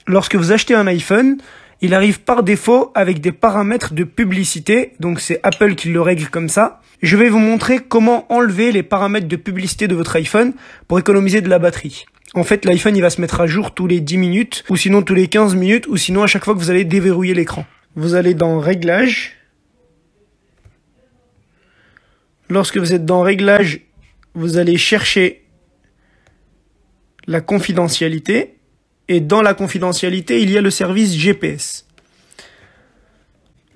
Lorsque vous achetez un iPhone, il arrive par défaut avec des paramètres de publicité, donc c'est Apple qui le règle comme ça. Je vais vous montrer comment enlever les paramètres de publicité de votre iPhone pour économiser de la batterie. En fait, l'iPhone il va se mettre à jour tous les 10 minutes, ou sinon tous les 15 minutes, ou sinon à chaque fois que vous allez déverrouiller l'écran. Vous allez dans Réglages. Lorsque vous êtes dans Réglages, vous allez chercher la confidentialité. Et dans la confidentialité, il y a le service GPS.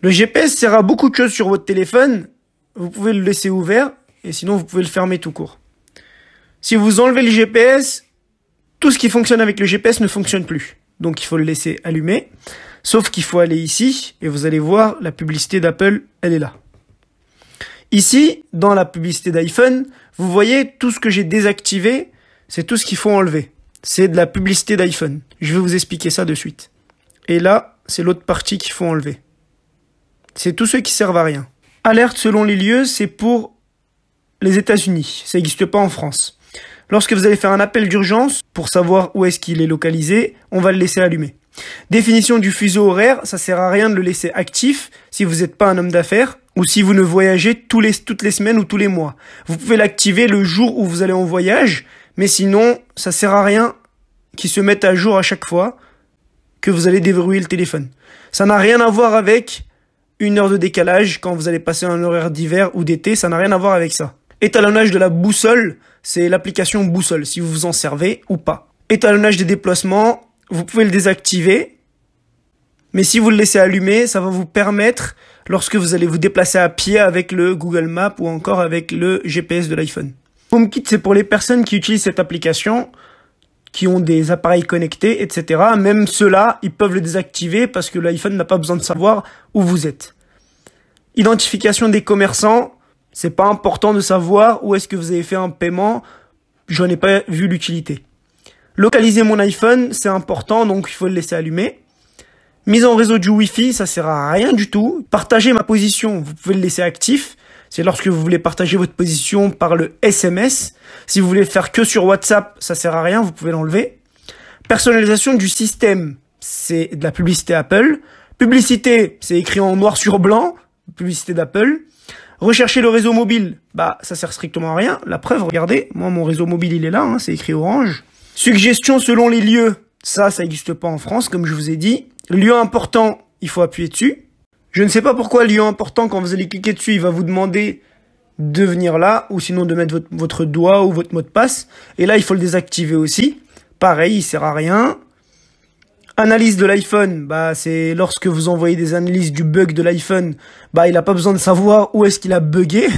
Le GPS sert à beaucoup de choses sur votre téléphone. Vous pouvez le laisser ouvert et sinon vous pouvez le fermer tout court. Si vous enlevez le GPS, tout ce qui fonctionne avec le GPS ne fonctionne plus. Donc il faut le laisser allumé. Sauf qu'il faut aller ici et vous allez voir la publicité d'Apple, elle est là. Ici, dans la publicité d'iPhone, vous voyez tout ce que j'ai désactivé, c'est tout ce qu'il faut enlever. C'est de la publicité d'iPhone. Je vais vous expliquer ça de suite. Et là, c'est l'autre partie qu'il faut enlever. C'est tous ceux qui servent à rien. Alerte selon les lieux, c'est pour les États-Unis. Ça n'existe pas en France. Lorsque vous allez faire un appel d'urgence, pour savoir où est-ce qu'il est localisé, on va le laisser allumé. Définition du fuseau horaire, ça sert à rien de le laisser actif si vous n'êtes pas un homme d'affaires ou si vous ne voyagez toutes les semaines ou tous les mois. Vous pouvez l'activer le jour où vous allez en voyage, mais sinon, ça sert à rien qu'il se mette à jour à chaque fois que vous allez déverrouiller le téléphone. Ça n'a rien à voir avec une heure de décalage quand vous allez passer un horaire d'hiver ou d'été, ça n'a rien à voir avec ça. Étalonnage de la boussole, c'est l'application boussole, si vous vous en servez ou pas. Étalonnage des déplacements, vous pouvez le désactiver, mais si vous le laissez allumé, ça va vous permettre, lorsque vous allez vous déplacer à pied avec le Google Maps ou encore avec le GPS de l'iPhone. HomeKit, c'est pour les personnes qui utilisent cette application, qui ont des appareils connectés, etc. Même ceux-là, ils peuvent le désactiver parce que l'iPhone n'a pas besoin de savoir où vous êtes. Identification des commerçants, c'est pas important de savoir où est-ce que vous avez fait un paiement, j'en ai pas vu l'utilité. Localiser mon iPhone, c'est important, donc il faut le laisser allumé. Mise en réseau du Wi-Fi, ça sert à rien du tout. Partager ma position, vous pouvez le laisser actif. C'est lorsque vous voulez partager votre position par le SMS. Si vous voulez le faire que sur WhatsApp, ça sert à rien, vous pouvez l'enlever. Personnalisation du système, c'est de la publicité Apple. Publicité, c'est écrit en noir sur blanc, publicité d'Apple. Rechercher le réseau mobile, ça sert strictement à rien. La preuve, regardez, moi mon réseau mobile il est là, c'est écrit orange. Suggestions selon les lieux, ça n'existe pas en France, comme je vous ai dit. Lieu important, il faut appuyer dessus. Je ne sais pas pourquoi lieu important, quand vous allez cliquer dessus, il va vous demander de venir là, ou sinon de mettre votre doigt ou votre mot de passe. Et là, il faut le désactiver aussi. Pareil, il sert à rien. Analyse de l'iPhone, c'est lorsque vous envoyez des analyses du bug de l'iPhone, il n'a pas besoin de savoir où est-ce qu'il a bugué.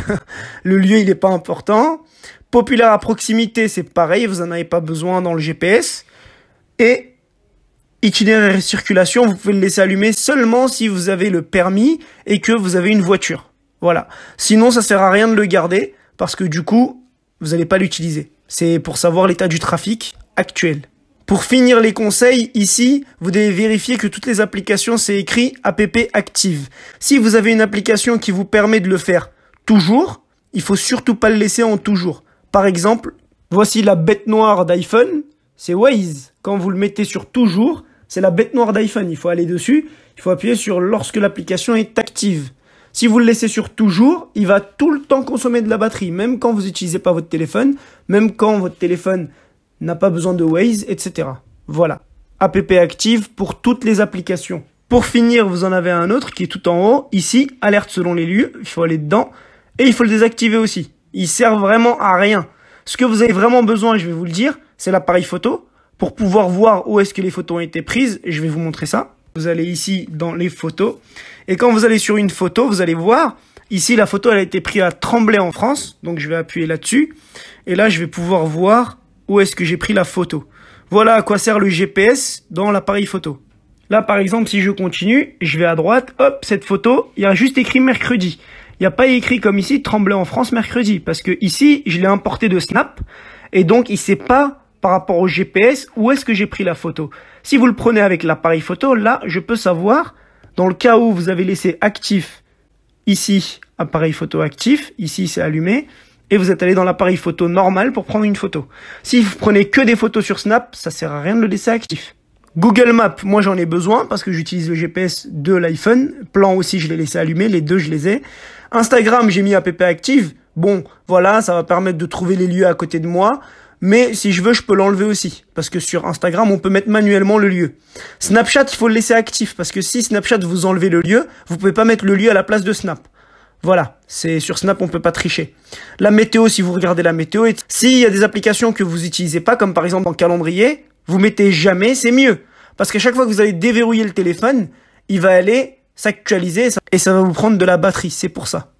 Le lieu, il n'est pas important. Populaire à proximité, c'est pareil, vous n'en avez pas besoin dans le GPS. Et itinéraire et circulation, vous pouvez le laisser allumer seulement si vous avez le permis et que vous avez une voiture. Voilà. Sinon, ça sert à rien de le garder parce que du coup, vous n'allez pas l'utiliser. C'est pour savoir l'état du trafic actuel. Pour finir les conseils, ici, vous devez vérifier que toutes les applications, c'est écrit app active. Si vous avez une application qui vous permet de le faire toujours, il faut surtout pas le laisser en toujours. Par exemple, voici la bête noire d'iPhone, c'est Waze. Quand vous le mettez sur toujours, c'est la bête noire d'iPhone. Il faut aller dessus, il faut appuyer sur lorsque l'application est active. Si vous le laissez sur toujours, il va tout le temps consommer de la batterie, même quand vous n'utilisez pas votre téléphone, même quand votre téléphone n'a pas besoin de Waze, etc. Voilà. App active pour toutes les applications. Pour finir, vous en avez un autre qui est tout en haut. Ici, alerte selon les lieux. Il faut aller dedans. Et il faut le désactiver aussi. Il sert vraiment à rien. Ce que vous avez vraiment besoin, je vais vous le dire, c'est l'appareil photo. Pour pouvoir voir où est-ce que les photos ont été prises, et je vais vous montrer ça. Vous allez ici dans les photos. Et quand vous allez sur une photo, vous allez voir, ici la photo elle a été prise à Tremblay en France. Donc je vais appuyer là-dessus. Et là, je vais pouvoir voir où est-ce que j'ai pris la photo. Voilà à quoi sert le GPS dans l'appareil photo. Là, par exemple, si je continue, je vais à droite, hop, cette photo, il y a juste écrit mercredi. Il n'y a pas écrit comme ici, Tremblay en France mercredi. Parce que ici, je l'ai importé de Snap. Et donc, il ne sait pas, par rapport au GPS, où est-ce que j'ai pris la photo. Si vous le prenez avec l'appareil photo, là, je peux savoir, dans le cas où vous avez laissé actif, ici, appareil photo actif, ici, c'est allumé, et vous êtes allé dans l'appareil photo normal pour prendre une photo. Si vous prenez que des photos sur Snap, ça sert à rien de le laisser actif. Google Maps, moi j'en ai besoin parce que j'utilise le GPS de l'iPhone. Plan aussi, je l'ai laissé allumer, les deux je les ai. Instagram, j'ai mis app active. Bon, voilà, ça va permettre de trouver les lieux à côté de moi. Mais si je veux, je peux l'enlever aussi. Parce que sur Instagram, on peut mettre manuellement le lieu. Snapchat, il faut le laisser actif. Parce que si Snapchat, vous enlevez le lieu, vous pouvez pas mettre le lieu à la place de Snap. Voilà, c'est sur Snap, on peut pas tricher. La météo, si vous regardez la météo, s'il y a des applications que vous utilisez pas, comme par exemple dans le calendrier, vous mettez jamais, c'est mieux. Parce qu'à chaque fois que vous allez déverrouiller le téléphone, il va aller s'actualiser et ça va vous prendre de la batterie, c'est pour ça.